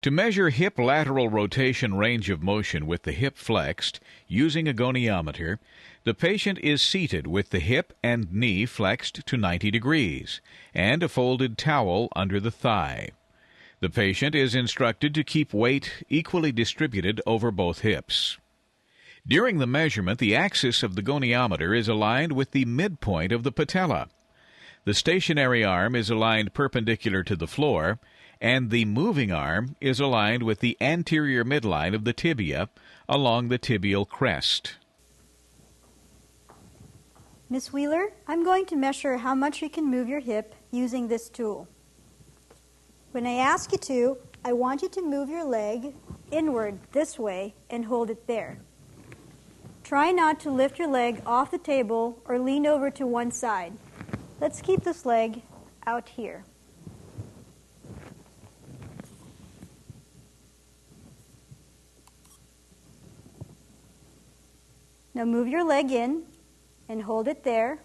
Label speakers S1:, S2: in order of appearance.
S1: To measure hip lateral rotation range of motion with the hip flexed, using a goniometer, the patient is seated with the hip and knee flexed to 90 degrees and a folded towel under the thigh. The patient is instructed to keep weight equally distributed over both hips. During the measurement, the axis of the goniometer is aligned with the midpoint of the patella. The stationary arm is aligned perpendicular to the floor, and the moving arm is aligned with the anterior midline of the tibia along the tibial crest.
S2: Ms. Wheeler, I'm going to measure how much you can move your hip using this tool. When I ask you to, I want you to move your leg inward this way and hold it there. Try not to lift your leg off the table or lean over to one side. Let's keep this leg out here. Now move your leg in and hold it there.